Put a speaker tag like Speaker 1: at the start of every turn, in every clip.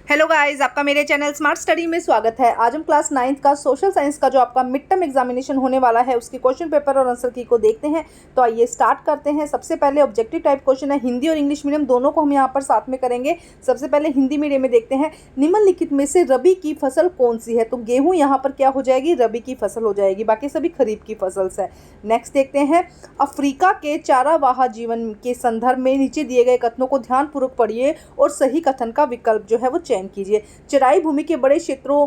Speaker 1: Hello guys, आपका मेरे channel smart study में स्वागत है। आज हम क्लास 9th का सोशल साइंस का जो आपका मिड टर्म एग्जामिनेशन होने वाला है उसके क्वेश्चन पेपर और आंसर की को देखते हैं। तो आइए स्टार्ट करते हैं। सबसे पहले ऑब्जेक्टिव टाइप क्वेश्चन है, हिंदी और इंग्लिश मीडियम दोनों को हम यहाँ पर साथ में करेंगे। सबसे पहले हिंदी मीडियम में देखते हैं, निम्नलिखित में से रबी की फसल कौन सी है। तो गेहूँ यहाँ पर क्या हो जाएगी, रबी की फसल हो जाएगी, बाकी सभी खरीफ की फसल है। नेक्स्ट देखते हैं, अफ्रीका के चारावाह जीवन के संदर्भ में नीचे दिए गए कथनों को ध्यानपूर्वक पढ़िए और सही कथन का विकल्प जो है वो चयन कीजिए। चराई भूमि के बड़े क्षेत्रों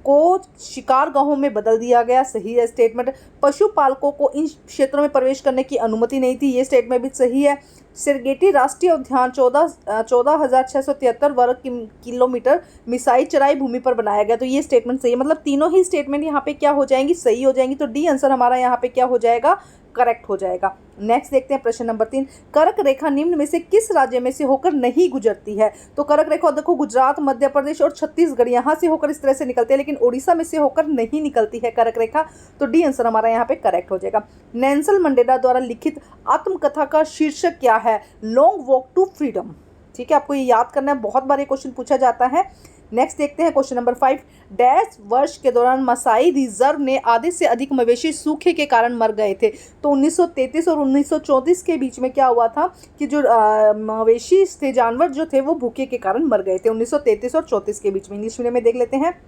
Speaker 1: को शिकारगाहों में बदल दिया गया, सही है स्टेटमेंट। पशुपालकों को इन क्षेत्रों में प्रवेश करने की अनुमति नहीं थी, ये स्टेटमेंट भी सही है। सेरेगेटी राष्ट्रीय उद्यान 14,673 वर्ग किलोमीटर मिसाई चराई भूमि पर बनाया गया, तो ये स्टेटमेंट सही है। मतलब तीनों ही स्टेटमेंट यहाँ पे क्या हो जाएंगी, सही हो जाएंगी। तो डी आंसर हमारा यहाँ पे क्या हो जाएगा, करेक्ट हो जाएगा। नेक्स्ट देखते हैं प्रश्न नंबर 3, कर्क रेखा निम्न में से किस राज्य में से होकर नहीं गुजरती है। तो कर्क रेखा देखो, गुजरात, मध्य प्रदेश और छत्तीसगढ़ यहाँ से होकर इस तरह से निकलती है, लेकिन उड़ीसा में से होकर नहीं निकलती है कर्क रेखा। तो डी आंसर हमारा यहाँ पे करेक्ट हो जाएगा। नेल्सन मंडेला द्वारा लिखित आत्मकथा का शीर्षक क्या है, लॉन्ग वॉक टू फ्रीडम। ठीक है, आपको ये याद करना है, बहुत बार ये क्वेश्चन पूछा जाता है। नेक्स्ट देखते हैं क्वेश्चन नंबर 5, डैश वर्ष के दौरान मसाई रिजर्व ने आधे से अधिक मवेशी सूखे के कारण मर गए थे। तो 1933 और 1934 के बीच में क्या हुआ था कि जो मवेशी थे, जानवर जो थे, वो भूखे के कारण मर गए थे 1933 और 34 के बीच में। इंग्लिश मीडियम में देख लेते हैं,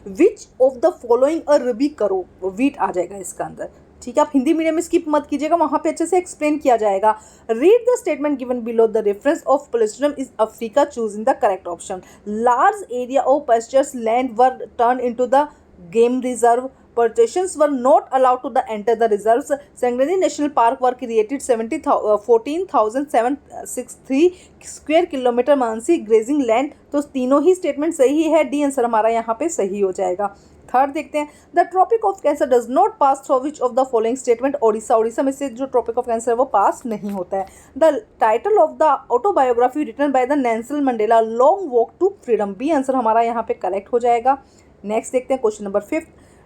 Speaker 1: which of the following a rabi crop, wheat आ जाएगा इसका अंदर। ठीक है, आप हिंदी मीडियम में स्किप मत कीजिएगा, वहां पे अच्छे से एक्सप्लेन किया जाएगा। Read the statement given below, the reference of प्लेस्ट्रम is Africa, choosing the correct option. Large area of pastures land were turn into the game reserve, Patricians were not allowed to enter the reserves. Sangani National Park were created 14,763 square kilometre Mansi grazing land. तो तीनों ही statement सही है, D answer हमारा यहाँ पे सही हो जाएगा। थर्ड देखते हैं, the tropic of cancer does not pass through which of the following statement. Odisha में से जो ट्रॉपिक ऑफ कैंसर है वो पास नहीं होता है। The title of the autobiography written by the Nelson Mandela, long walk to freedom. B answer हमारा यहाँ पे करेक्ट हो जाएगा। नेक्स्ट देखते हैं question number 5,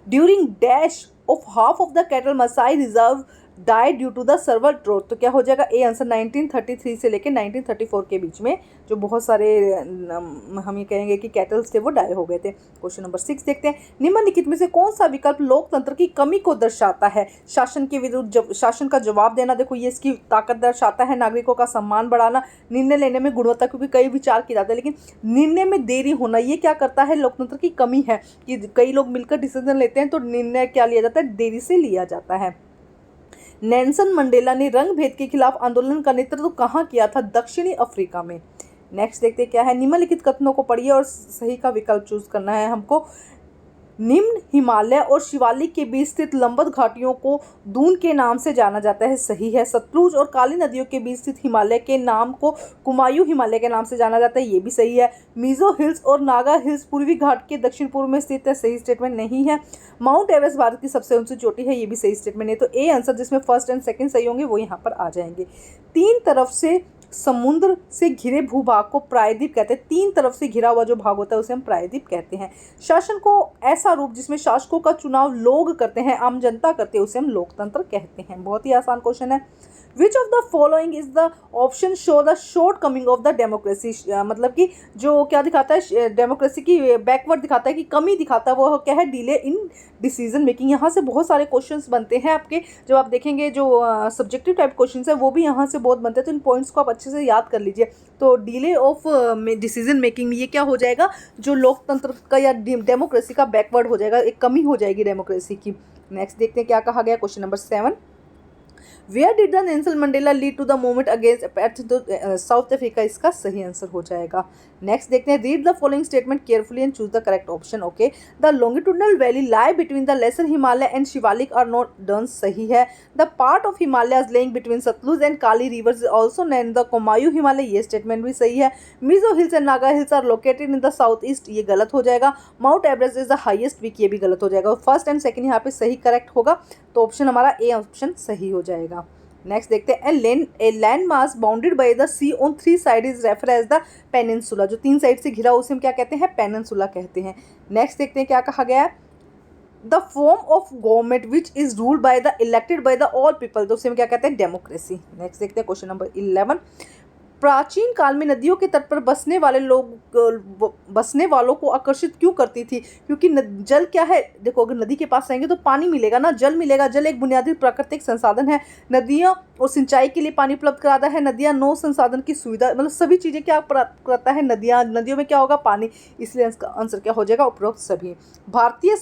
Speaker 1: during dash of half of the cattle Maasai reserve died due to the severe drought. तो क्या हो जाएगा, ए आंसर 1933 से लेकर 1934 के बीच में जो बहुत सारे हम ये कहेंगे कि कैटल्स थे वो डाई हो गए थे। क्वेश्चन नंबर 6 देखते हैं, निम्नलिखित में से कौन सा विकल्प लोकतंत्र की कमी को दर्शाता है। शासन के विरुद्ध शासन का जवाब देना, देखो ये इसकी ताकत दर्शाता है। नागरिकों का सम्मान बढ़ाना, निर्णय लेने में गुणवत्ता, क्योंकि कई विचार किए जाते हैं लेकिन निर्णय में देरी होना, ये क्या करता है, लोकतंत्र की कमी है कि कई लोग मिलकर डिसीजन लेते हैं तो निर्णय क्या लिया जाता है, देरी से लिया जाता है। नेल्सन मंडेला ने रंग भेद के खिलाफ आंदोलन का नेतृत्व कहाँ किया था, दक्षिणी अफ्रीका में। नेक्स्ट देखते हैं क्या है, निम्नलिखित कथनों को पढ़िए और सही का विकल्प चूज करना है हमको। निम्न हिमालय और शिवालिक के बीच स्थित लंबवत घाटियों को दून के नाम से जाना जाता है, सही है। सतलुज और काली नदियों के बीच स्थित हिमालय के नाम को कुमायूं हिमालय के नाम से जाना जाता है, ये भी सही है। मिजो हिल्स और नागा हिल्स पूर्वी घाट के दक्षिण पूर्व में स्थित है, सही स्टेटमेंट नहीं है। माउंट एवरेस्ट भारत की सबसे ऊंची चोटी है, ये भी सही स्टेटमेंट है। तो ए आंसर जिसमें फर्स्ट एंड सेकंड सही होंगे वो यहाँ पर आ जाएंगे। तीन तरफ से समुद्र से घिरे भूभाग को प्रायद्वीप कहते हैं। तीन तरफ से घिरा हुआ जो भाग होता है उसे हम प्रायद्वीप कहते हैं। शासन को ऐसा रूप जिसमें शासकों का चुनाव लोग करते हैं, आम जनता करते हैं, उसे हम लोकतंत्र कहते हैं। बहुत ही आसान क्वेश्चन है। विच of the following is the option show the short coming of the democracy. मतलब कि जो क्या दिखाता है, डेमोक्रेसी की बैकवर्ड दिखाता है, कि कमी दिखाता है, वो क्या है, डिले इन डिसीजन मेकिंग। यहाँ से बहुत सारे क्वेश्चंस बनते हैं आपके, जब आप देखेंगे जो सब्जेक्टिव टाइप क्वेश्चंस है वो भी यहाँ से बहुत बनते हैं। तो इन पॉइंट्स को आप अच्छे से याद कर लीजिए। तो डिले ऑफ डिसीजन मेकिंग में ये क्या हो जाएगा, जो लोकतंत्र का या डेमोक्रेसी का बैकवर्ड हो जाएगा, एक कमी हो जाएगी डेमोक्रेसी की। नेक्स्ट देखते हैं क्या कहा गया, question number 7, where did the Nelson Mandela lead to the movement against apartheid South Africa, इसका सही आंसर हो जाएगा। नेक्स्ट देखते हैं, read the following statement carefully and choose the correct option. Okay, the longitudinal valley lie between the lesser Himalaya and Shivalik are not dun, सही है। The part of Himalaya laying between Sutlej and Kali rivers is also name the Kumaon Himalaya, ये statement भी सही है। Mizo hills and Naga hills are located in the south east, ये गलत हो जाएगा। Mount Everest is the highest peak, ये भी गलत हो जाएगा। फर्स्ट एंड सेकंड यहाँ पे सही करेक्ट होगा, तो ऑप्शन हमारा ए ऑप्शन सही हो जाएगा। नेक्स्ट देखते हैं, a land mass bounded by the sea on three side is refer as the peninsula. जो तीन साइड से घिरा उसे हम क्या कहते हैं, पेनिनसुला कहते हैं। नेक्स्ट देखते हैं क्या कहा गया है, the form of government which is ruled by the elected by the all people, तो उसे हम क्या कहते हैं, डेमोक्रेसी। नेक्स्ट देखते हैं क्वेश्चन नंबर 11, प्राचीन काल में नदियों के तट पर बसने वालों को आकर्षित क्यों करती थी? क्योंकि जल क्या है, देखो अगर नदी के पास रहेंगे तो पानी मिलेगा ना, जल मिलेगा। जल एक बुनियादी प्राकृतिक संसाधन है। नदियाँ और सिंचाई के लिए पानी उपलब्ध कराता है। नदियाँ नौ संसाधन की सुविधा, मतलब सभी चीज़ें क्या प्राप्त करता है, नदियाँ, नदियों में क्या होगा, पानी। इसलिए इसका आंसर क्या हो जाएगा, उपरोक्त सभी। भारतीय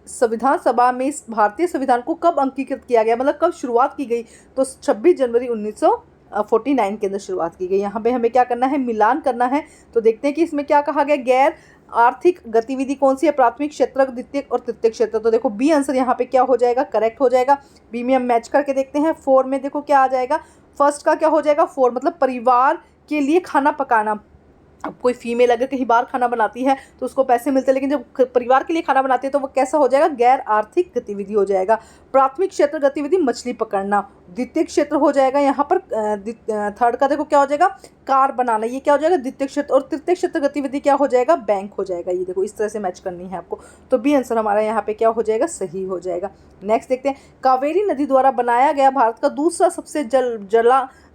Speaker 1: संविधान सभा में भारतीय संविधान को कब अंगीकृत किया गया, मतलब कब शुरुआत की गई? तो 26 जनवरी 1949 के अंदर शुरुआत की गई। यहाँ पे हमें क्या करना है, मिलान करना है। तो देखते हैं कि इसमें क्या कहा गया, गैर आर्थिक गतिविधि कौन सी है, प्राथमिक क्षेत्र, द्वितीयक और तृतीयक क्षेत्र। तो देखो बी आंसर यहाँ पे क्या हो जाएगा, करेक्ट हो जाएगा। बी में हम मैच करके देखते हैं। 4 में देखो क्या आ जाएगा, फर्स्ट का क्या हो जाएगा, 4 मतलब परिवार के लिए खाना पकाना। अब कोई फीमेल अगर कहीं बाहर खाना बनाती है तो उसको पैसे मिलते हैं, लेकिन जब परिवार के लिए खाना बनाती है तो वो कैसा हो जाएगा, गैर आर्थिक गतिविधि हो जाएगा। प्राथमिक क्षेत्र गतिविधि मछली पकड़ना। द्वितीय क्षेत्र हो जाएगा यहाँ पर, थर्ड का देखो क्या हो जाएगा, कार बनाना, ये क्या हो जाएगा, द्वितीय क्षेत्र। और तृतीय क्षेत्र गतिविधि क्या हो जाएगा, बैंक हो जाएगा। ये देखो इस तरह से मैच करनी है आपको। तो बी आंसर हमारा यहाँ पे क्या हो जाएगा, सही हो जाएगा। नेक्स्ट देखते हैं, कावेरी नदी द्वारा बनाया गया भारत का दूसरा सबसे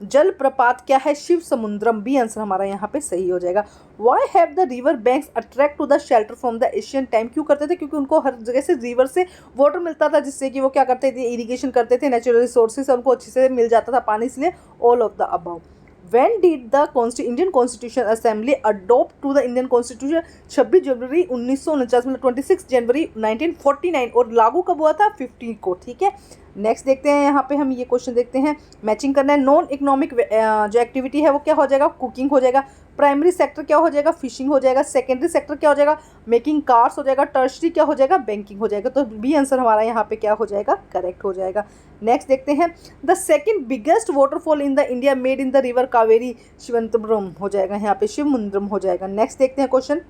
Speaker 1: जल प्रपात क्या है, शिव समुद्रम। बी आंसर हमारा यहाँ पे सही हो जाएगा। Why have the river banks attract to the shelter from the Asian time. क्यों करते थे, क्योंकि उनको हर जगह से रिवर से वाटर मिलता था, जिससे कि वो क्या करते थे, इरिगेशन करते थे, नेचुरल रिसोर्सेज उनको अच्छे से मिल जाता था पानी, इसलिए all of the above. When did the Indian Constitution Assembly adopt to the Indian Constitution? 26 जनवरी 1949, मतलब 26 जनवरी 1949, और लागू कब हुआ था, 15 को। ठीक है, नेक्स्ट देखते हैं, यहाँ पे हम ये क्वेश्चन देखते हैं, मैचिंग करना है। नॉन इकोनॉमिक जो एक्टिविटी है वो क्या हो जाएगा, कुकिंग हो जाएगा। प्राइमरी सेक्टर क्या हो जाएगा, फिशिंग हो जाएगा। सेकेंडरी सेक्टर क्या हो जाएगा, मेकिंग कार्स हो जाएगा। टर्शरी क्या हो जाएगा, बैंकिंग हो जाएगा। तो बी आंसर हमारा यहाँ पे क्या हो जाएगा, करेक्ट हो जाएगा। नेक्स्ट देखते हैं, the second biggest waterfall in the India made in the river Kaveri, Shivamudram हो जाएगा, यहाँ पे शिवमुद्रम हो जाएगा। नेक्स्ट देखते हैं क्वेश्चन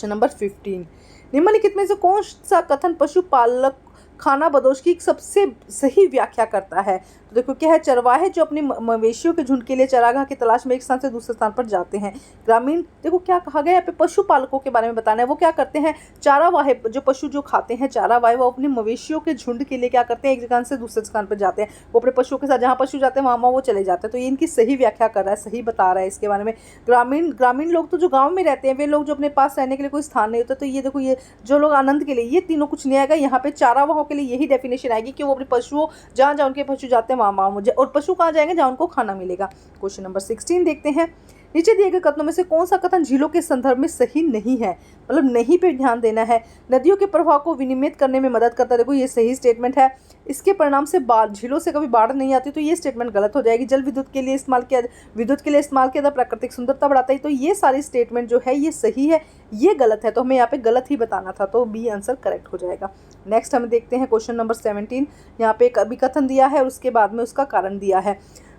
Speaker 1: नंबर 15, निम्नलिखित में से कौन सा कथन पशुपालक खाना बदोश की सबसे सही व्याख्या करता है? तो देखो क्या है, चरवाहे जो अपने मवेशियों के झुंड के लिए चरागाह की तलाश में एक स्थान से दूसरे स्थान पर जाते हैं। ग्रामीण, देखो क्या कहा गया यहाँ पे, पशुपालकों के बारे में बताना है। वो क्या करते हैं, चारावाहे, जो पशु जो खाते हैं चारावाहे, वो अपने मवेशियों के झुंड के लिए क्या करते हैं, एक जगह से दूसरे स्थान पर जाते हैं। वो अपने पशुओं के साथ जहाँ पशु जाते हैं वहाँ वो चले जाते हैं। तो ये इनकी सही व्याख्या कर रहा है, सही बता रहा है इसके बारे में। ग्रामीण लोग तो जो गाँव में रहते हैं, वे लोग जो अपने पास रहने के लिए कोई स्थान नहीं होता, तो ये देखो, ये जो लोग आनंद के लिए, ये तीनों कुछ नहीं आएगा। यहाँ पे चारावाहों के लिए यही डेफिनेशन आएगी कि वो अपने पशुओं, जहाँ जहाँ उनके पशु जाते हैं वहाँ मुझे, और पशु कहाँ जाएंगे, जहाँ उनको खाना मिलेगा। क्वेश्चन नंबर 16 देखते हैं, नीचे दिए गए कथनों में से कौन सा कथन झीलों के संदर्भ में सही नहीं है, मतलब नहीं पे ध्यान देना है। नदियों के प्रवाह को विनियमित करने में मदद करता है, देखो ये सही स्टेटमेंट है। इसके परिणाम से झीलों से कभी बाढ़ नहीं आती, तो ये स्टेटमेंट गलत हो जाएगी। जल विद्युत के लिए इस्तेमाल किया प्राकृतिक सुंदरता बढ़ाता है, तो ये सारी स्टेटमेंट जो है ये सही है, ये गलत है, तो हमें यहाँ पे गलत ही बताना था, तो बी आंसर करेक्ट हो जाएगा। नेक्स्ट हम देखते हैं क्वेश्चन नंबर 17, यहाँ पे एक अभिकथन दिया है और उसके बाद में उसका कारण दिया है।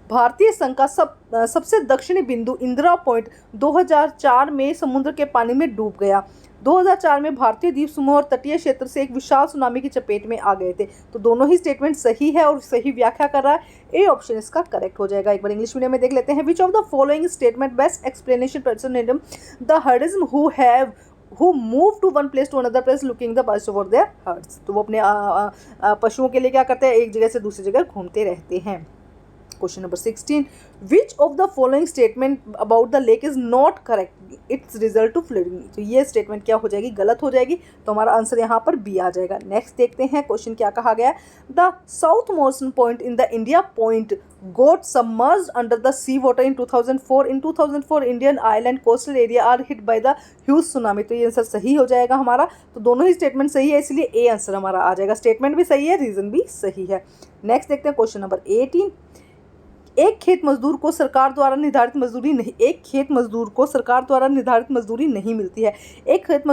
Speaker 1: भारतीय संघ का सबसे दक्षिणी बिंदु इंदिरा पॉइंट 2004 में समुद्र के पानी में डूब गया। 2004 में भारतीय द्वीप समूह और तटीय क्षेत्र से एक विशाल सुनामी की चपेट में आ गए थे। तो दोनों ही स्टेटमेंट सही है और सही व्याख्या कर रहा है। ए ऑप्शन इसका करेक्ट हो जाएगा। एक बार इंग्लिश मीडियम में देख लेते हैं। Which of the following statement best explanation person the herdism who move to one place to another place looking the best for their herds। तो वो अपने पशुओं के लिए क्या करते हैं, एक जगह से दूसरी जगह घूमते रहते हैं। Question number 16, which of the following statement about the lake is not correct, it's result to flooding. तो ये स्टेटमेंट क्या हो जाएगी, गलत हो जाएगी, तो हमारा आंसर यहाँ पर बी आ जाएगा। नेक्स्ट देखते हैं क्वेश्चन क्या कहा गया, the south most point in the India point got submerged under the sea water in 2004। In 2004 Indian island coastal area are hit by the huge tsunami। तो ये आंसर सही हो जाएगा हमारा। तो दोनों ही स्टेटमेंट सही है, इसलिए ए आंसर हमारा आ जाएगा। स्टेटमेंट भी सही है, रीजन भी सही है। नेक्स्ट देखते हैं क्वेश्चन नंबर 18, एक खेत मजदूर को सरकार द्वारा निर्धारित मजदूरी नहीं मिलती है। एक खेत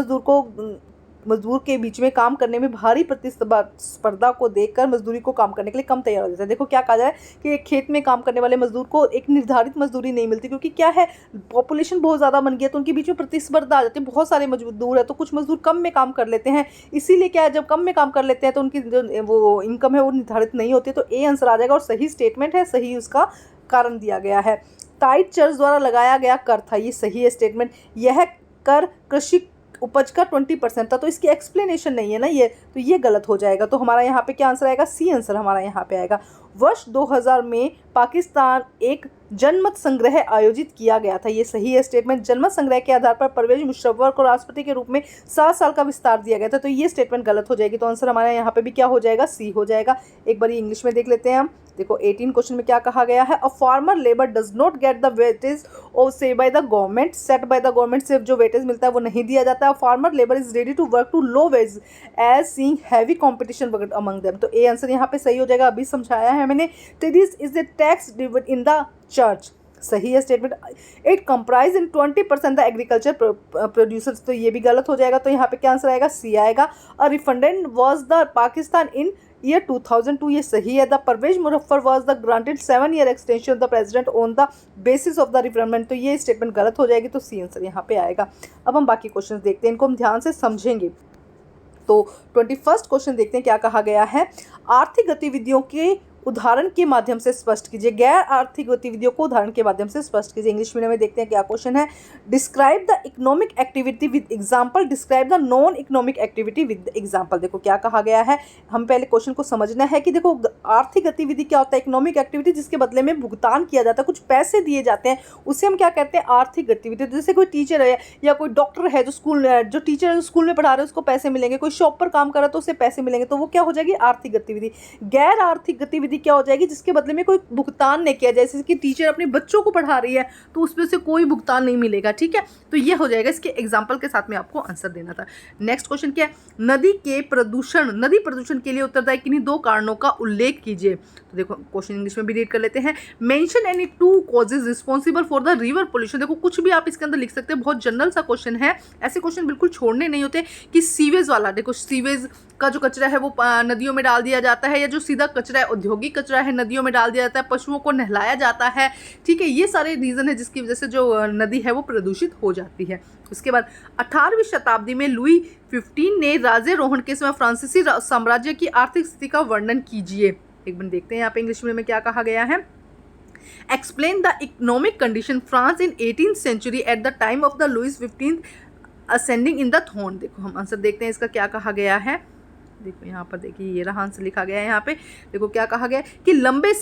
Speaker 1: मजदूर के बीच में काम करने में भारी प्रतिस्पर्धा को देखकर मजदूरी को काम करने के लिए कम तैयार हो जाता है। देखो क्या कहा जाए कि एक खेत में काम करने वाले मजदूर को एक निर्धारित मजदूरी नहीं मिलती, क्योंकि क्या है, पॉपुलेशन बहुत ज़्यादा बन गया, तो उनके बीच में प्रतिस्पर्धा आ जाती है। बहुत सारे मजदूर है, तो कुछ मजदूर कम में काम कर लेते हैं, इसीलिए क्या है, जब कम में काम कर लेते हैं तो उनकी जो वो इनकम है वो निर्धारित नहीं होती। तो ए आंसर आ जाएगा और सही स्टेटमेंट है, सही उसका कारण दिया गया है। टाइट चर्च द्वारा लगाया गया कर था, ये सही है स्टेटमेंट। यह कर उपज का 20% था, तो इसकी एक्सप्लेनेशन नहीं है ना ये, तो ये गलत हो जाएगा। तो हमारा यहाँ पे क्या आंसर आएगा, सी आंसर हमारा यहाँ पे आएगा। वर्ष 2000 में पाकिस्तान एक जनमत संग्रह आयोजित किया गया था, ये सही है स्टेटमेंट। जनमत संग्रह के आधार पर परवेज मुशर्रफ को राष्ट्रपति के रूप में 7 साल का विस्तार दिया गया था, तो ये स्टेटमेंट गलत हो जाएगी। तो आंसर हमारा यहाँ पे भी क्या हो जाएगा, सी हो जाएगा। एक बार इंग्लिश में देख लेते हैं हम। देखो 18 क्वेश्चन में क्या कहा गया है, a farmer labour does not get the weightage और से by the government, set by the government, से जो वेटेज मिलता है वो नहीं दिया जाता है। Farmer labour is ready to work to low wage as seeing heavy competition among them, तो ए आंसर यहाँ पे सही हो जाएगा, अभी समझाया है मैंने। This is the tax divide in the church, सही है statement. It comprise in 20% the agriculture producers, तो ये भी गलत हो जाएगा। तो यहाँ पे क्या आंसर आएगा, सी आएगा। A referendum was the Pakistan in year 2002, ये सही है। The Parvez Musharraf was the granted 7-year extension of the president on the basis of the referendum, तो ये स्टेटमेंट गलत हो जाएगी, तो सी आंसर यहाँ पे आएगा। अब हम बाकी क्वेश्चन देखते हैं, इनको हम ध्यान से समझेंगे। तो 21st क्वेश्चन देखते हैं क्या कहा गया है, आर्थिक गतिविधियों के उदाहरण के माध्यम से स्पष्ट कीजिए, गैर आर्थिक गतिविधियों को उदाहरण के माध्यम से स्पष्ट कीजिए। इंग्लिश मीडियम में देखते हैं क्या क्वेश्चन है, describe the economic activity with example, describe the non economic activity with example. देखो क्या कहा गया है, हम पहले क्वेश्चन को समझना है कि देखो आर्थिक गतिविधि क्या होता है, इकोनॉमिक एक्टिविटी जिसके बदले में भुगतान किया जाता है, कुछ पैसे दिए जाते हैं, उसे हम क्या कहते हैं, आर्थिक गतिविधि। जैसे कोई टीचर है या कोई डॉक्टर है जो टीचर है स्कूल में पढ़ा रहे हैं उसको पैसे मिलेंगे, कोई शॉप पर काम कर रहा है तो उसे पैसे मिलेंगे, तो वो क्या हो जाएगी, आर्थिक गतिविधि। गैर आर्थिक गतिविधि क्या हो जाएगी, जिसके बदले में कोई भुगतान नहीं किया, जैसे कि टीचर अपने बच्चों को पढ़ा रही है तो उसमें से कोई भुगतान नहीं मिलेगा, ठीक है। तो ये हो जाएगा, इसके एग्जांपल के साथ में आपको आंसर देना था। नेक्स्ट क्वेश्चन क्या है, नदी प्रदूषण के लिए उत्तरदायी किन्हीं 2 कारणों का उल्लेख कीजिए। तो देखो क्वेश्चन इंग्लिश में भी रीड कर लेते हैं, mention any 2 causes responsible for the river pollution. देखो कुछ भी आप इसके अंदर लिख सकते हैं, बहुत जनरल सा क्वेश्चन है, ऐसे क्वेश्चन बिल्कुल छोड़ने नहीं होते। कि सीवेज वाला, देखो सीवेज का जो कचरा है वो नदियों में डाल दिया जाता है, या जो सीधा कचरा है औद्योगिक कचरा है नदियों में डाल दिया जाता है, पशुओं को नहलाया जाता है, ठीक है। ये सारे रीजन है जिसकी वजह से जो नदी है वो प्रदूषित हो जाती है। उसके बाद 18वीं शताब्दी में लुई 15 ने राज्यारोहण के समय फ्रांसीसी साम्राज्य की आर्थिक स्थिति का वर्णन कीजिए। एक बार देखते हैं यहाँ पे इंग्लिश में क्या कहा गया है, explain the economic condition France in 18th century at the time of the Louis 15 ascending in the throne. देखो हम आंसर देखते हैं इसका क्या कहा गया है। देखो यहाँ पर देखिए ये रहा आंसर लिखा गया है यहाँ पे। देखो क्या कहा गया है कि लंबे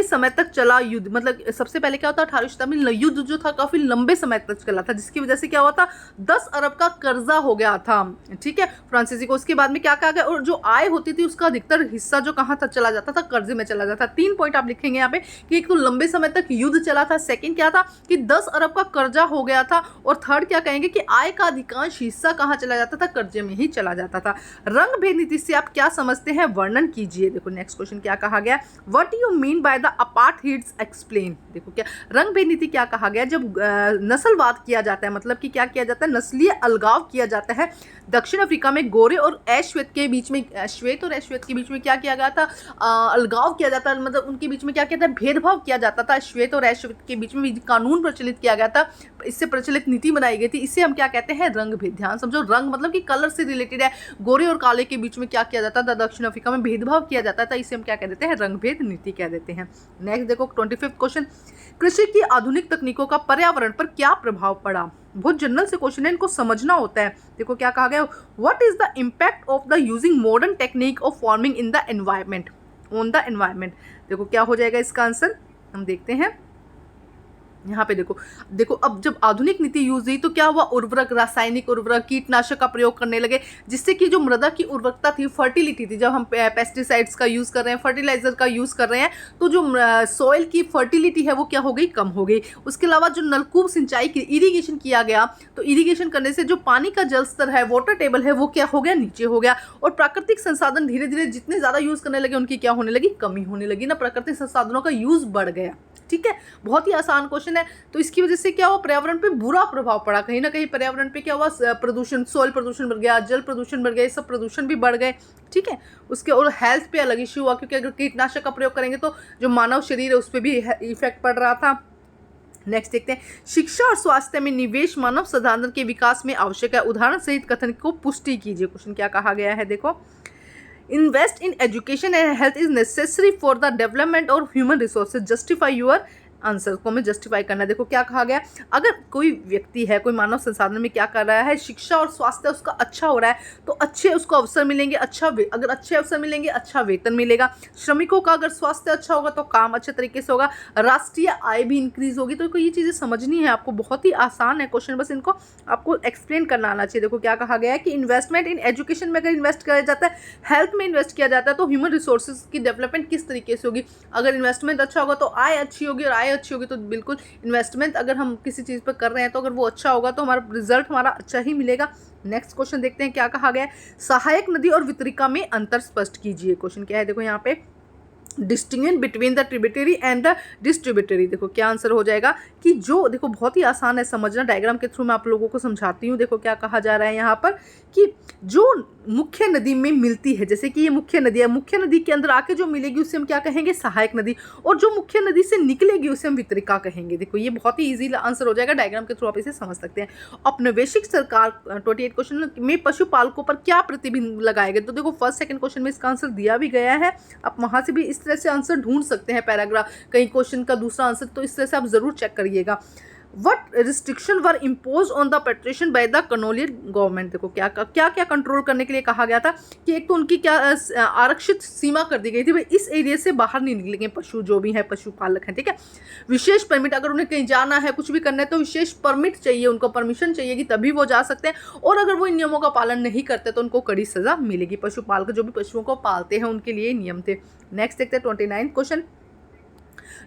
Speaker 1: समय तक चला युद्ध, मतलब सबसे पहले क्या होता है 18वीं शताब्दी में युद्ध जो था काफी लंबे समय तक चला था, जिसकी वजह से क्या हुआ था 10 अरब का कर्जा हो गया था, ठीक है, फ्रांसीसी को। उसके बाद में क्या कहा गया, और जो आय होती थी उसका अधिकतर हिस्सा जो कहाँ था चला जाता था, कर्जे में चला जाता था। 3 पॉइंट आप लिखेंगे यहाँ पे कि एक तो लंबे समय तक युद्ध चला था, सेकेंड क्या था कि 10 अरब का कर्जा हो गया था, और थर्ड क्या कहेंगे कि आय का अधिकांश हिस्सा कहाँ चला जाता था, कर्जे में ही चला जाता था। रंग भेद नीति से आप क्या समझते हैं, वर्णन कीजिए। देखो नेक्स्ट क्वेश्चन क्या कहा गया, what you mean by the apartheids explain. देखो क्या रंग भेद नीति क्या कहा गया, जब नस्लवाद किया जाता है, मतलब कि क्या किया जाता है, नस्लीय अलगाव किया जाता है। दक्षिण अफ्रीका में गोरे और अश्वेत के बीच में, श्वेत और अश्वेत के बीच में क्या किया गया था, अलगाव किया जाता है, मतलब उनके बीच में क्या किया था, भेदभाव किया जाता था। श्वेत और अश्वेत के बीच में कानून प्रचलित किया गया था, इससे प्रचलित नीति बनाई गई थी, इसे हम क्या कहते हैं, रंग भेद। ध्यान समझो, रंग मतलब कि कलर से रिलेटेड है। गोरे और काले के बीच में क्या किया जाता था, दक्षिण अफ्रीका में भेदभाव किया जाता था, इसे हम क्या कह देते हैं, रंग भेद नीति कह देते हैं। नेक्स्ट देखो 25th क्वेश्चन, कृषि की आधुनिक तकनीकों का पर्यावरण पर क्या प्रभाव पड़ा। बहुत जनरल से क्वेश्चन है, इनको समझना होता है। देखो क्या कहा गया, what is the impact of the using modern technique of farming in the environment on the environment. देखो क्या हो जाएगा इसका आंसर, हम देखते हैं यहाँ पे। देखो अब जब आधुनिक नीति यूज हुई तो क्या हुआ, उर्वरक, रासायनिक उर्वरक, कीटनाशक का प्रयोग करने लगे, जिससे कि जो मृदा की उर्वरकता थी, फर्टिलिटी थी, जब हम पेस्टिसाइड्स का यूज कर रहे हैं, फर्टिलाइजर का यूज कर रहे हैं, तो जो सॉइल की फर्टिलिटी है वो क्या हो गई, कम हो गई। उसके अलावा जो नलकूप सिंचाई की इरीगेशन किया गया, तो इरीगेशन करने से जो पानी का जल स्तर है, वाटर टेबल है, वो क्या हो गया, नीचे हो गया। और प्राकृतिक संसाधन धीरे धीरे जितने ज्यादा यूज करने लगे उनकी क्या होने लगी, कमी होने लगी ना, प्राकृतिक संसाधनों का यूज बढ़ गया। ठीक है, बहुत ही आसान क्वेश्चन है। तो इसकी वजह से क्या हुआ, पर्यावरण पे बुरा प्रभाव पड़ा, कहीं ना कहीं पर्यावरण पे क्या हुआ, प्रदूषण, सॉइल प्रदूषण बढ़ गया, जल प्रदूषण बढ़ गया, ये सब प्रदूषण भी बढ़ गए। ठीक है, उसके और हेल्थ पे अलग इश्यू हुआ, क्योंकि अगर कीटनाशक का प्रयोग करेंगे तो जो मानव शरीर है उस पर भी इफेक्ट पड़ रहा था। नेक्स्ट देखते हैं, शिक्षा और स्वास्थ्य में निवेश मानव संसाधन के विकास में आवश्यक है, उदाहरण सहित कथन को पुष्टि कीजिए। क्वेश्चन क्या कहा गया है, देखो, invest in education and health is necessary for the development और human resources, justify your answer को हमें जस्टिफाई करना है। देखो क्या कहा गया, अगर कोई व्यक्ति है, कोई मानव संसाधन में क्या कर रहा है, शिक्षा और स्वास्थ्य उसका अच्छा हो रहा है तो अच्छे उसको अवसर मिलेंगे, अगर अच्छे अवसर मिलेंगे अच्छा वेतन मिलेगा, श्रमिकों का अगर स्वास्थ्य अच्छा होगा तो काम अच्छे तरीके से होगा, राष्ट्रीय आय भी इंक्रीज होगी। तो ये चीज़ें समझनी है आपको, बहुत ही आसान है क्वेश्चन, बस इनको आपको एक्सप्लेन करना आना चाहिए। देखो क्या कहा गया है कि इन्वेस्टमेंट इन एजुकेशन में अगर इन्वेस्ट किया जाता है, हेल्थ में इन्वेस्ट किया जाता है तो ह्यूमन रिसोर्सेज की डेवलपमेंट किस तरीके से होगी। अगर इन्वेस्टमेंट अच्छा होगा तो आय अच्छी होगी, और आय अच्छी होगी तो बिल्कुल इन्वेस्टमेंट अगर हम किसी चीज़ पर कर रहे हैं तो अगर वो अच्छा होगा तो हमारा रिजल्ट हमारा अच्छा ही मिलेगा। नेक्स्ट क्वेश्चन देखते हैं क्या कहा गया है, सहायक नदी और वितरिका में अंतर स्पष्ट कीजिए। क्वेश्चन क्या है, देखो यहाँ पे distinguish between the tributary and the distributary. देखो क्या आंसर हो जाएगा कि जो, देखो बहुत ही आसान है समझना, डायग्राम के थ्रू मैं आप लोगों को समझाती हूँ। देखो क्या कहा जा रहा है यहाँ पर कि जो मुख्य नदी में मिलती है, जैसे कि ये मुख्य नदी है, मुख्य नदी के अंदर आके जो मिलेगी उसे हम क्या कहेंगे, सहायक नदी, और जो मुख्य नदी से निकलेगी उसे हम वितरिका कहेंगे। देखो ये बहुत ही ईजी आंसर हो जाएगा, डायग्राम के थ्रू आप इसे समझ सकते हैं। औपनिवेशिक सरकार 28 क्वेश्चन में पशुपालकों पर क्या प्रतिबंध लगाए गए। तो देखो फर्स्ट सेकंड क्वेश्चन में इसका आंसर दिया भी गया है, आप वहां से भी इस तरह से आंसर ढूंढ सकते हैं, पैराग्राफ कई क्वेश्चन का दूसरा आंसर, तो इस तरह से आप जरूर चेक करिएगा। What restriction were impose on the patricians by the colonial government. देखो क्या क्या कंट्रोल करने के लिए कहा गया था कि एक तो उनकी क्या आरक्षित सीमा कर दी गई थी, भाई इस एरिया से बाहर नहीं निकलेंगे पशु, जो भी है पशुपालक हैं, ठीक है। विशेष परमिट, अगर उन्हें कहीं जाना है, कुछ भी करना है तो विशेष परमिट चाहिए, उनको परमिशन चाहिए कि तभी वो जा सकते हैं, और अगर वो इन नियमों का पालन नहीं करते तो उनको कड़ी सजा मिलेगी। पशुपालक जो भी पशुओं को पालते हैं उनके लिए नियम थे। नेक्स्ट देखते हैं 29 क्वेश्चन,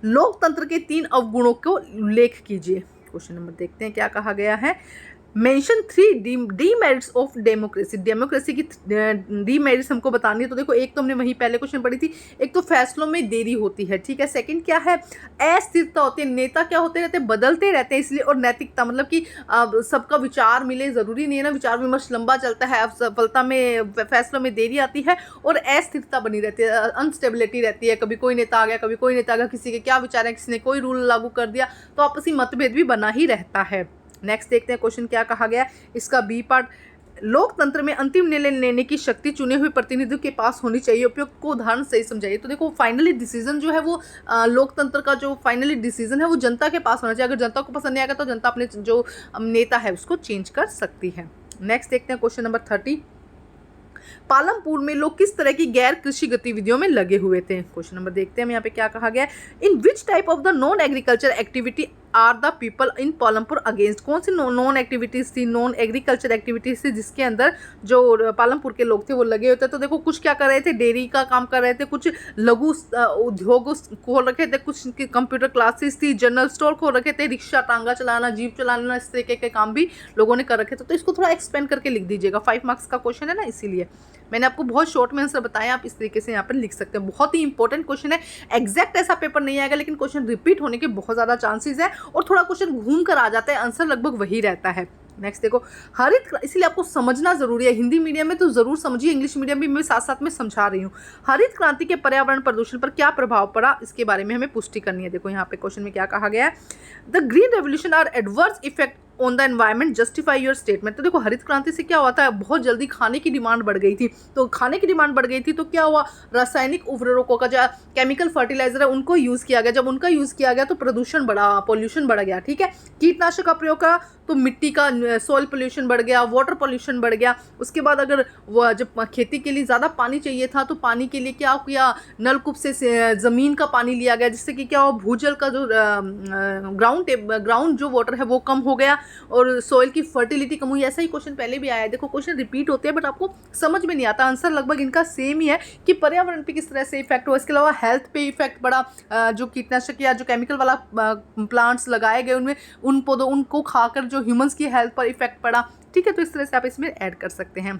Speaker 1: लोकतंत्र के 3 अवगुणों को उल्लेख कीजिए। क्वेश्चन नंबर देखते हैं क्या कहा गया है, mention 3 demerits of democracy. Democracy की डीमेरिट्स हमको बतानी है। तो देखो एक तो हमने वहीं पहले क्वेश्चन पढ़ी थी, एक तो फैसलों में देरी होती है, ठीक है। सेकंड क्या है, अस्थिरता होती है, नेता क्या होते रहते हैं, बदलते रहते हैं, इसलिए। और नैतिकता मतलब कि सबका विचार मिले, ज़रूरी नहीं है ना, विचार विमर्श लंबा चलता है, सफलता में फैसलों में देरी आती है, और अस्थिरता बनी रहती है, अनस्टेबिलिटी रहती है, कभी कोई नेता आ गया, कभी कोई नेता आ गया, किसी के क्या विचार है, किसी ने कोई रूल लागू कर दिया, तो आपसी मतभेद भी बना ही रहता है। नेक्स्ट देखते हैं क्वेश्चन क्या कहा गया, इसका बी पार्ट, लोकतंत्र में अंतिम निर्णय लेने की शक्ति चुने हुए प्रतिनिधियों के पास होनी चाहिए, उपयुक्त को उदाहरण सही समझाइए। तो देखो फाइनली डिसीजन जो है वो लोकतंत्र का जो फाइनली डिसीजन है वो जनता के पास होना चाहिए। अगर जनता को पसंद नहीं आएगा तो जनता अपने जो नेता है उसको चेंज कर सकती है। नेक्स्ट देखते हैं क्वेश्चन नंबर 30, पालमपुर में लोग किस तरह की गैर कृषि गतिविधियों में लगे हुए थे। क्वेश्चन नंबर देखते हैं हम यहाँ पे क्या कहा गया, in which type of the non agriculture activity are the people in Palampur against. कौन सी नॉन एक्टिविटीज थी, नॉन एग्रीकल्चर एक्टिविटीज थी जिसके अंदर जो पालमपुर के लोग थे वो लगे होते। तो देखो कुछ क्या कर रहे थे, डेयरी का काम कर रहे थे, कुछ लघु उद्योग खोल रखे थे, कुछ कंप्यूटर क्लासेस थी, जनरल स्टोर खोल रखे थे, रिक्शा टांगा चलाना, जीप चलाना, इस तरीके के काम भी लोगों ने कर रखे थे। तो इसको थोड़ा एक्सपेंड करके लिख दीजिएगा, 5 मार्क्स का क्वेश्चन है ना, इसीलिए मैंने आपको बहुत शॉर्ट में आंसर बताया, आप इस तरीके से यहाँ पर लिख सकते हैं। बहुत ही इंपॉर्टेंट क्वेश्चन है, एग्जैक्ट ऐसा पेपर नहीं आएगा, लेकिन क्वेश्चन रिपीट होने के बहुत ज़्यादा चांसेस है, और थोड़ा क्वेश्चन घूम कर आ जाता है, आंसर लगभग वही रहता है। नेक्स्ट देखो, हरित, इसलिए आपको समझना जरूरी है, हिंदी मीडियम में तो जरूर समझिए, इंग्लिश मीडियम भी मैं साथ साथ में समझा रही हूँ। हरित क्रांति के पर्यावरण प्रदूषण पर क्या प्रभाव पड़ा, इसके बारे में हमें पुष्टि करनी है। देखो यहाँ पे क्वेश्चन में क्या कहा गया है, the green revolution are adverse effect on the environment, justify your statement. तो देखो हरित क्रांति से क्या होता है, बहुत जल्दी खाने की डिमांड बढ़ गई थी, तो खाने की डिमांड बढ़ गई थी तो क्या हुआ, रासायनिक उर्वरकों का जो केमिकल फर्टिलाइजर है उनको यूज़ किया गया, जब उनका यूज़ किया गया तो प्रदूषण बढ़ा, पॉल्यूशन बढ़ गया, ठीक है। कीटनाशक का प्रयोग करा तो मिट्टी का सॉइल पोल्यूशन बढ़ गया, वाटर पोल्यूशन बढ़ गया। उसके बाद अगर वो जब खेती के लिए ज़्यादा पानी चाहिए था तो पानी के लिए क्या किया, नलकूप से ज़मीन का पानी लिया गया, जिससे कि क्या हुआ, भूजल का जो ग्राउंड जो वाटर है वो कम हो गया और सॉइल की फर्टिलिटी कम हुई। ऐसा ही क्वेश्चन पहले भी आया है। देखो क्वेश्चन रिपीट होते हैं बट आपको समझ में नहीं आता, आंसर लगभग इनका सेम ही है कि पर्यावरण पे किस तरह से इफेक्ट हुआ। इसके अलावा हेल्थ पे इफेक्ट पड़ा, जो कीटनाशक या जो केमिकल वाला प्लांट्स लगाए गए उनमें उन पौधों उनको खाकर जो ह्यूमंस की हेल्थ पर इफेक्ट पड़ा, ठीक है। तो इस तरह से आप इसमें ऐड कर सकते हैं।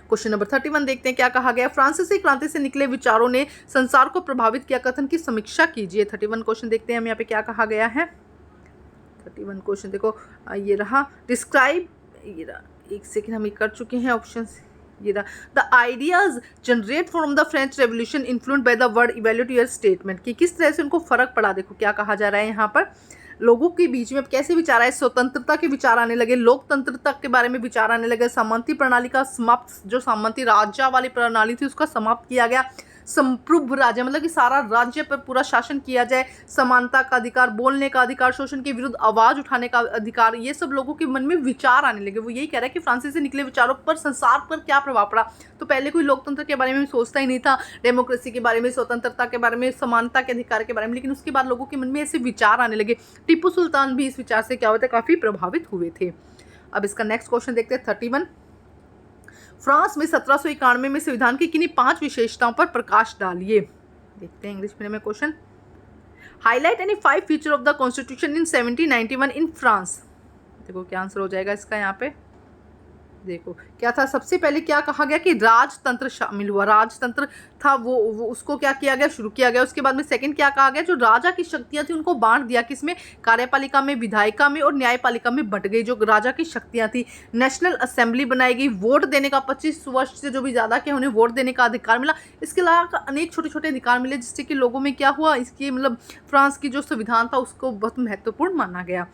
Speaker 1: क्वेश्चन नंबर 31 देखते हैं क्या कहा गया, फ्रांसीसी क्रांति से निकले विचारों ने संसार को प्रभावित किया, कथन की समीक्षा कीजिए। 31 क्वेश्चन देखते हैं हम यहाँ पे क्या कहा गया है। 31 क्वेश्चन देखो ये रहा, डिस्क्राइब, ये रहा, एक सेकेंड हम ये कर चुके हैं ऑप्शन, ये रहा, the ideas generate from the French revolution influenced by the word evaluate your statement, कि किस तरह से उनको फर्क पड़ा। देखो क्या कहा जा रहा है यहाँ पर, लोगों के बीच में कैसे विचार आए, स्वतंत्रता के विचार आने लगे, लोकतंत्रता के बारे में विचार आने लगे, सामंती प्रणाली का समाप्त, जो सामंती राजा वाली प्रणाली थी उसका समाप्त किया गया, संप्रभु राज्य, मतलब कि सारा राज्य पर पूरा शासन किया जाए, समानता का अधिकार, बोलने का अधिकार, शोषण के विरुद्ध आवाज उठाने का अधिकार, ये सब लोगों के मन में विचार आने लगे। वो यही कह रहा है कि फ्रांसीसी से निकले विचारों पर संसार पर क्या प्रभाव पड़ा। तो पहले कोई लोकतंत्र के बारे में सोचता ही नहीं था, डेमोक्रेसी के बारे में, स्वतंत्रता के बारे में, समानता के अधिकार के बारे में, लेकिन उसके बाद लोगों के मन में ऐसे विचार आने लगे। टीपू सुल्तान भी इस विचार से क्या होते काफी प्रभावित हुए थे। अब इसका नेक्स्ट क्वेश्चन देखते हैं 31। फ्रांस में 1791 में संविधान की किन्हीं 5 विशेषताओं पर प्रकाश डालिए। देखते हैं इंग्लिश मीडियम में question. Highlight any 5 feature of the constitution in 1791 in France. देखो क्या आंसर हो जाएगा इसका यहाँ पे। देखो क्या था, सबसे पहले क्या कहा गया कि राजतंत्र शामिल हुआ, राजतंत्र था वो उसको क्या किया गया, शुरू किया गया। उसके बाद में सेकंड क्या कहा गया, जो राजा की शक्तियां थी उनको बांट दिया, किसमें, कार्यपालिका में, विधायिका में और न्यायपालिका में बंट गई जो राजा की शक्तियां थी। नेशनल असेंबली बनाई गई, वोट देने का 25 वर्ष से जो भी ज्यादा के उन्हें वोट देने का अधिकार मिला। इसके अलावा अनेक छोटे छोटे अधिकार मिले, जिससे कि लोगों में क्या हुआ, इसकी मतलब फ्रांस की जो संविधान था उसको बहुत महत्वपूर्ण माना गया।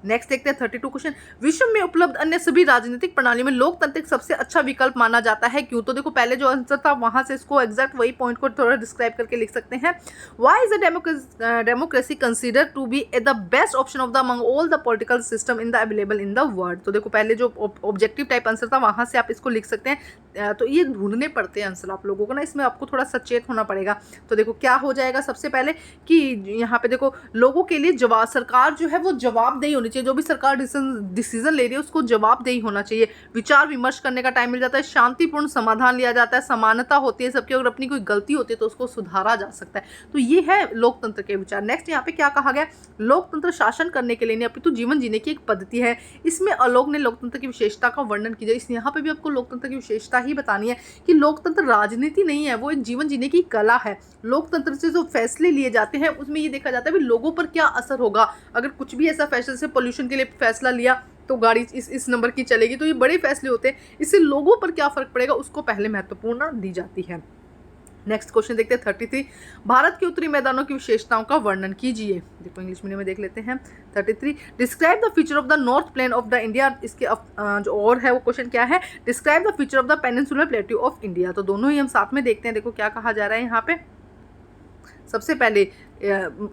Speaker 1: नेक्स्ट देखते हैं 32 क्वेश्चन। विश्व में उपलब्ध अन्य सभी राजनीतिक प्रणालियों में लोकतंत्र सबसे अच्छा विकल्प माना जाता है, क्यों। तो देखो पहले जो आंसर था वहां से इसको एग्जैक्ट वही पॉइंट को थोड़ा डिस्क्राइब करके लिख सकते हैं। Why is a democracy consider to be the best option of the among all the political system in the available in the world. तो देखो पहले जो ऑब्जेक्टिव टाइप आंसर था वहां से आप इसको लिख सकते हैं। तो ये ढूंढने पड़ते हैं आंसर आप लोगों को ना, इसमें आपको थोड़ा सचेत होना पड़ेगा। तो देखो क्या हो जाएगा, सबसे पहले कि यहाँ पे देखो लोगों के लिए जवाब, सरकार जो है वो जवाबदेही होनी चाहिए, जो भी सरकार डिसीजन ले रही है उसको जवाबदेही होना चाहिए। विचार विमर्श करने का टाइम मिल जाता है, शांतिपूर्ण समाधान लिया जाता है, समानता होती है सबकी, अगर अपनी कोई गलती होती है तो उसको सुधारा जा सकता है। तो ये है लोकतंत्र के विचार। नेक्स्ट यहाँ पे क्या कहा गया, लोकतंत्र शासन करने के लिए नहीं अपितु जीवन जीने की एक पद्धति है। इसमें आलोक ने लोकतंत्र की विशेषता का वर्णन किया। इस यहाँ पे भी आपको लोकतंत्र की विशेषता ही बतानी है कि लोकतंत्र राजनीति नहीं है, वो एक जीवन जीने की कला है। लोकतंत्र से जो फैसले लिए जाते हैं उसमें ये देखा जाता है कि लोगों पर क्या असर होगा। अगर कुछ भी ऐसा फैसला, जैसे पोल्यूशन के लिए फैसला लिया तो गाड़ी इस नंबर की चलेगी, तो ये बड़े फैसले होते हैं, इससे लोगों पर क्या फर्क पड़ेगा उसको पहले महत्वपूर्ण दी जाती है। नेक्स्ट क्वेश्चन देखते हैं 33। भारत के उत्तरी मैदानों की विशेषताओं का वर्णन कीजिए। देखो इंग्लिश मीडियम में देख लेते हैं 33। Describe the feature of the north plain of the India. इसके जो और है वो क्वेश्चन क्या है, describe the feature of the peninsular plateau of India. तो दोनों ही हम साथ में देखते हैं। देखो क्या कहा जा रहा है यहाँ पे, सबसे पहले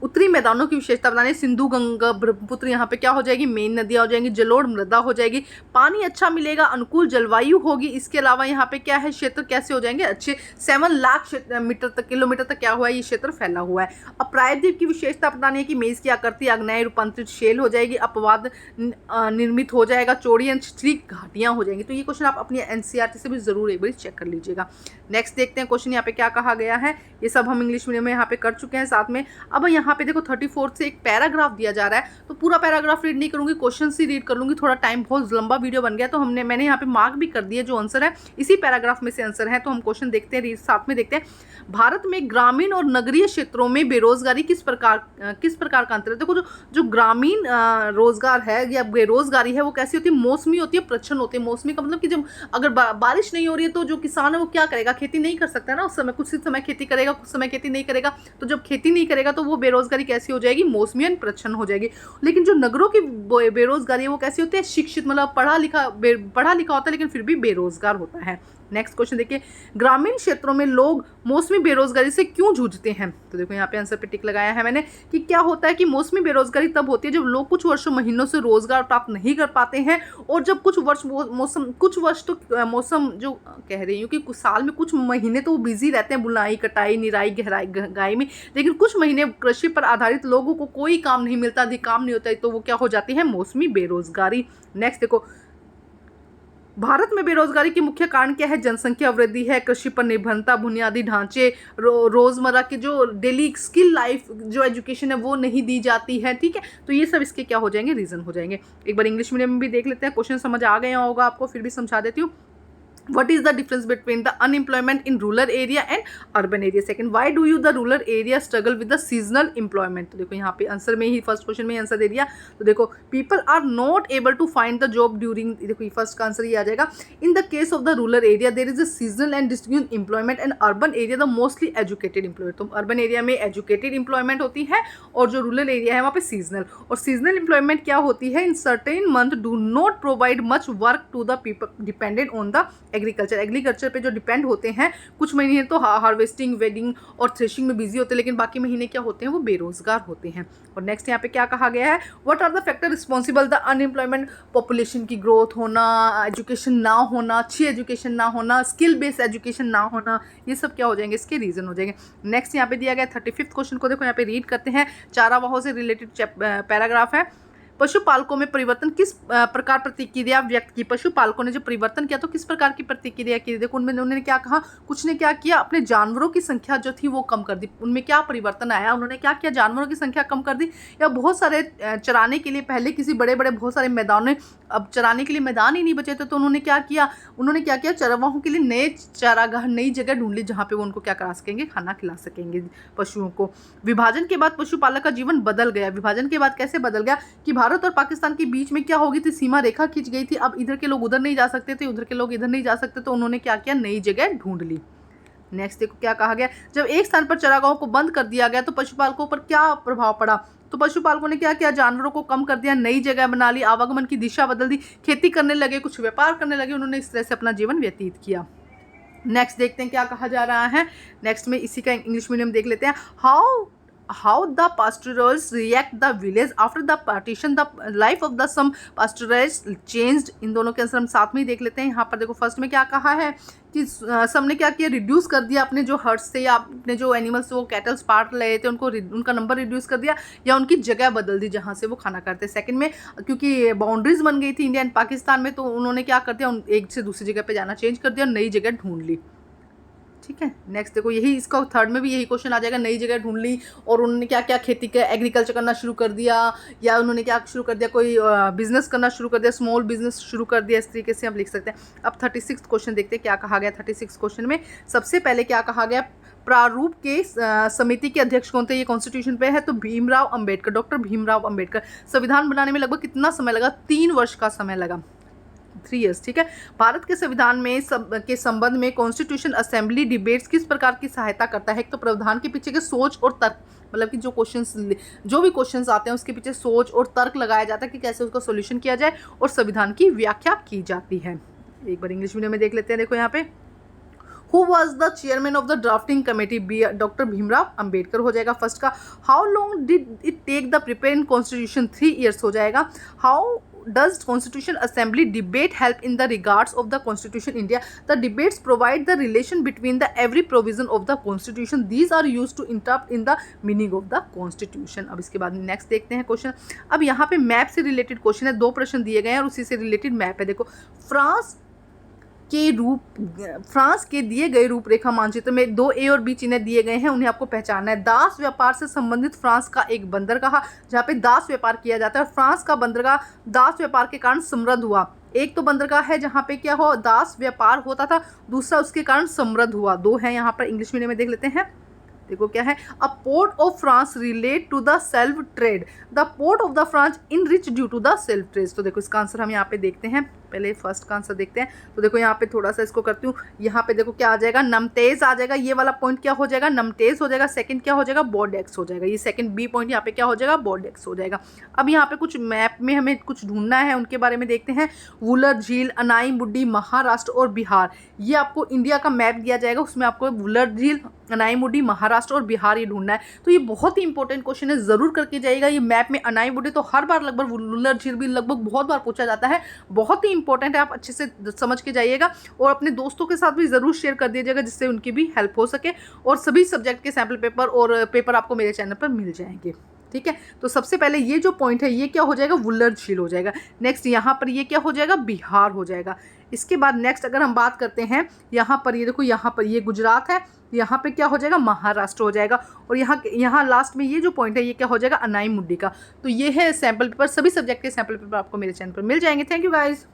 Speaker 1: उत्तरी मैदानों की विशेषता बताने, सिंधु गंगा ब्रह्मपुत्र यहाँ पे क्या हो जाएगी, मेन नदियाँ हो जाएंगी, जलोढ़ मृदा हो जाएगी, पानी अच्छा मिलेगा, अनुकूल जलवायु होगी। इसके अलावा यहाँ पे क्या है, क्षेत्र कैसे हो जाएंगे अच्छे, 7 लाख किलोमीटर तक क्या हुआ है, ये क्षेत्र फैला हुआ है। अब प्रायद्वीप की विशेषता बतानी है कि मेज की आकृति आग्नेय रूपांतरित शेल हो जाएगी, अपवाद निर्मित हो जाएगा, चौड़ी अंचली घाटियां हो जाएंगी। तो ये क्वेश्चन आप अपनी एनसीईआरटी से भी जरूर एक बार चेक कर लीजिएगा। नेक्स्ट देखते हैं क्वेश्चन यहाँ पे क्या कहा गया है। ये सब हम इंग्लिश मीडियम में यहाँ पे कर चुके हैं साथ में। अब यहाँ पे देखो 34 से एक पैराग्राफ दिया जा रहा है, तो पूरा पैराग्राफ रीड नहीं करूंगी, क्वेश्चन ही रीड कर लूंगी। थोड़ा टाइम बहुत लंबा वीडियो बन गया, तो मैंने यहाँ पे मार्क भी कर दिया, जो आंसर है इसी पैराग्राफ में से आंसर है। तो हम क्वेश्चन देखते हैं, साथ में देखते हैं। भारत में ग्रामीण और नगरीय क्षेत्रों में बेरोजगारी किस प्रकार का अंतर है। देखो जो ग्रामीण रोजगार है या बेरोजगारी है वो कैसी होती है, मौसमी होती है, प्रच्छन्न होती है। मौसमी का मतलब कि जब अगर बारिश नहीं हो रही है तो जो किसान है वो क्या करेगा, खेती नहीं कर सकता है ना उस समय, कुछ समय खेती करेगा, कुछ समय खेती नहीं करेगा। तो जब खेती नहीं करेगा तो वो बेरोजगारी कैसी हो जाएगी, मौसमी और प्रच्छन्न हो जाएगी। लेकिन जो नगरों की बेरोजगारी है वो कैसी होती है, शिक्षित, मतलब पढ़ा लिखा होता है लेकिन फिर भी बेरोजगार होता है। नेक्स्ट क्वेश्चन देखिए, ग्रामीण क्षेत्रों में लोग मौसमी बेरोजगारी से क्यों जूझते हैं। तो देखो यहाँ पे आंसर पे टिक लगाया है मैंने कि क्या होता है कि मौसमी बेरोजगारी तब होती है जब लोग कुछ वर्षों महीनों से रोजगार प्राप्त नहीं कर पाते हैं, और जब कुछ वर्ष तो मौसम जो कह रही हूँ कि कुछ साल में कुछ महीने तो वो बिजी रहते हैं बुनाई, कटाई, निराई, गहराई में, लेकिन कुछ महीने कृषि पर आधारित लोगों को कोई काम नहीं मिलता, अधिक काम नहीं होता है, तो वो क्या हो जाती है, मौसमी बेरोजगारी। नेक्स्ट देखो, भारत में बेरोजगारी के मुख्य कारण क्या है, जनसंख्या वृद्धि है, कृषि पर निर्भरता, बुनियादी ढांचे, रोजमर्रा की जो डेली स्किल लाइफ जो एजुकेशन है वो नहीं दी जाती है। ठीक है, तो ये सब इसके क्या हो जाएंगे, रीजन हो जाएंगे। एक बार इंग्लिश मीडियम में भी देख लेते हैं, क्वेश्चन समझ आ गया होगा आपको, फिर भी समझा देती हूँ। What is the difference between the unemployment in rural area and urban area? Second, why do you the rural area struggle with the seasonal employment? तो देखो यहाँ पे आंसर में ही फर्स्ट क्वेश्चन में आंसर दे दिया। तो देखो people are not able to find the job during, देखो फर्स्ट का आंसर ये आ जाएगा। In the case of the rural area there is a seasonal and discontinuous employment and urban area the mostly educated employment। तो urban area में educated employment होती है और जो rural area है वहाँ पे seasonal। और seasonal employment क्या होती है? In certain month do not provide much work to the people dependent on the agriculture पे जो डिपेंड होते हैं, कुछ महीने तो हार्वेस्टिंग, वेडिंग और थ्रेशिंग में बिजी होते हैं, लेकिन बाकी महीने क्या होते हैं? वो बेरोजगार होते हैं। और नेक्स्ट यहाँ पे क्या कहा गया है? What are the factor responsible the unemployment? Population की ग्रोथ होना, एजुकेशन ना होना, अच्छी एजुकेशन ना होना, स्किल बेस्ड एजुकेशन ना होना, ये सब क्या हो जाएंगे? इसके रीजन हो जाएंगे। नेक्स्ट यहाँ पे दिया गया 35th क्वेश्चन को देखो यहाँ पे रीड करते हैं। चारावाहों से रिलेटेड पैराग्राफ है। पशुपालकों में परिवर्तन किस प्रकार प्रतिक्रिया व्यक्त की? पशुपालकों ने जो परिवर्तन किया तो किस प्रकार की प्रतिक्रिया की? देखो उनमें उन्होंने क्या कहा, कुछ ने क्या किया, अपने जानवरों की संख्या जो थी वो कम कर दी। उनमें क्या परिवर्तन आया? उन्होंने क्या किया? जानवरों की संख्या कम कर दी, या बहुत सारे चराने के लिए पहले किसी बड़े बड़े बहुत सारे मैदानों, अब चराने के लिए मैदान ही नहीं बचे थे, तो उन्होंने क्या किया चरवाहों के लिए नए चारागाह, नई जगह ढूंढ ली जहाँ पे वो उनको क्या करा सकेंगे? खाना खिला सकेंगे पशुओं को। विभाजन के बाद पशुपालक का जीवन बदल गया। विभाजन के बाद कैसे बदल गया कि भारत और पाकिस्तान के बीच में क्या हो गई थी? सीमा रेखा खींच गई थी। अब इधर के लोग उधर नहीं जा सकते थे, उधर के लोग इधर नहीं जा सकते, तो उन्होंने क्या किया? नई जगह ढूंढ ली। नेक्स्ट देखो क्या कहा गया, जब एक स्थान पर चरागाहों को बंद कर दिया गया तो पशुपालकों पर क्या प्रभाव पड़ा? तो पशुपालकों ने क्या किया? जानवरों को कम कर दिया, नई जगह बना ली, आवागमन की दिशा बदल दी, खेती करने लगे, कुछ व्यापार करने लगे, उन्होंने इस तरह से अपना जीवन व्यतीत किया। नेक्स्ट देखते हैं क्या कहा जा रहा है। नेक्स्ट में इसी का इंग्लिश मीडियम देख लेते हैं। how the pastoralists react the village after the partition, the life of the some pastoralists changed। इन दोनों के आंसर हम साथ में ही देख लेते हैं। यहाँ पर देखो फर्स्ट में क्या कहा है कि सबने क्या किया? रिड्यूस कर दिया अपने जो हर्ट्स थे या अपने जो एनिमल्स वो कैटल्स पार्ट रहे थे उनको उनका नंबर रिड्यूस कर दिया या उनकी जगह बदल दी जहाँ से वो खाना करते। सेकंड में क्योंकि बाउंड्रीज बन गई थी इंडिया एंड पाकिस्तान में, तो उन्होंने क्या कर दिया? एक से दूसरी जगह पे जाना चेंज कर दिया और नई जगह ढूंढ ली। ठीक है, नेक्स्ट देखो यही इसका थर्ड में भी यही क्वेश्चन आ जाएगा। नई जगह ढूंढ ली और उन्होंने क्या क्या खेती का एग्रीकल्चर करना शुरू कर दिया, या उन्होंने क्या शुरू कर दिया? कोई बिजनेस करना शुरू कर दिया, स्मॉल बिजनेस शुरू कर दिया। इस तरीके से हम लिख सकते हैं। अब 36 क्वेश्चन देखते हैं क्या कहा गया। 36 क्वेश्चन में सबसे पहले क्या कहा गया? प्रारूप के समिति के अध्यक्ष कौन थे? ये कॉन्स्टिट्यूशन पे है तो भीमराव अंबेडकर, डॉक्टर भीमराव अंबेडकर। संविधान बनाने में लगभग कितना समय लगा? 3 वर्ष का समय लगा, 3 years। ठीक है, भारत के संविधान में के संबंध में कॉन्स्टिट्यूशन असेंबली डिबेट्स किस प्रकार की सहायता करता है? एक तो प्रावधान के पीछे के सोच और तर्क, मतलब कि जो भी क्वेश्चंस आते हैं उसके पीछे सोच और तर्क लगाया जाता है कि कैसे उसका सॉल्यूशन किया जाए, और संविधान की व्याख्या की जाती है। एक बार इंग्लिश मीडियम में देख लेते हैं। देखो यहाँ पे who was the chairman of the drafting committee? Doctor Bhimrao Ambedkar हो जाएगा फर्स्ट का। How long did it take the preparing constitution? 3 years हो जाएगा। How does Constitution Assembly debate help in the regards of the Constitution India? The debates provide the relation between the every provision of the Constitution. These are used to interpret in the meaning of the Constitution। अब इसके बाद next देखते हैं question. अब यहाँ पे map से related question है, 2 प्रश्न दिए गए हैं और उसी से रिलेटेड मैप है। देखो फ्रांस के दिए गए रूपरेखा मानचित्र में 2 A और B चिन्ह दिए गए हैं, उन्हें आपको पहचानना है। दास व्यापार से संबंधित फ्रांस का एक बंदरगाह जहाँ पे दास व्यापार किया जाता है, और फ्रांस का बंदरगाह दास व्यापार के कारण समृद्ध हुआ। एक तो बंदरगाह है जहाँ पे क्या हो? दास व्यापार होता था, दूसरा उसके कारण समृद्ध हुआ। 2 है यहाँ पर। इंग्लिश मीडियम में देख लेते हैं। देखो क्या है? A port of France relate to the self trade, the port of the France in rich due to the self trade. तो देखो इसका आंसर हम यहाँ पे देखते हैं। पहले फर्स्ट का आंसर देखते हैं। तो देखो यहाँ पे थोड़ा सा इसको करती हूँ। यहाँ पे देखो क्या आ जाएगा? नमतेज आ जाएगा। ये वाला पॉइंट क्या हो जाएगा? नमतेज हो जाएगा। सेकंड क्या हो जाएगा? बोर्डेक्स हो जाएगा। ये सेकंड बी पॉइंट यहाँ पे क्या हो जाएगा? बोर्डेक्स हो जाएगा। अब यहाँ पे कुछ मैप में हमें कुछ ढूंढना है, उनके बारे में देखते हैं। वुलर झील, अनाई मुड्डी, महाराष्ट्र और बिहार, ये आपको इंडिया का मैप दिया जाएगा। उसमें आपको वुलर झील, अनाई मुड्डी, महाराष्ट्र और बिहार ये ढूंढना है। तो ये बहुत ही इंपॉर्टेंट क्वेश्चन है, जरूर करके जाइएगा। ये मैप में अनाई मुड्डी तो हर बार लगभग, वुलर झील भी लगभग बहुत बार पूछा जाता है। बहुत ही इंपॉर्टेंट है, आप अच्छे से समझ के जाइएगा और अपने दोस्तों के साथ भी जरूर शेयर कर दीजिएगा जिससे उनकी भी हेल्प हो सके। और सभी सब्जेक्ट के सैम्पल पेपर और पेपर आपको मेरे चैनल पर मिल जाएंगे। ठीक है, तो सबसे पहले ये जो पॉइंट है ये क्या हो जाएगा? वुलर झील हो जाएगा। नेक्स्ट यहाँ पर ये क्या हो जाएगा? बिहार हो जाएगा। इसके बाद नेक्स्ट अगर हम बात करते हैं, यहाँ पर ये देखो, यहाँ पर ये गुजरात है, यहाँ पे क्या हो जाएगा? महाराष्ट्र हो जाएगा। और यहाँ लास्ट में ये जो पॉइंट है ये क्या हो जाएगा? अनाई मुड्डी का। तो ये है सैम्पल पेपर, सभी सब्जेक्ट के सैम्पल पेपर आपको मेरे चैनल पर मिल जाएंगे। Thank you guys.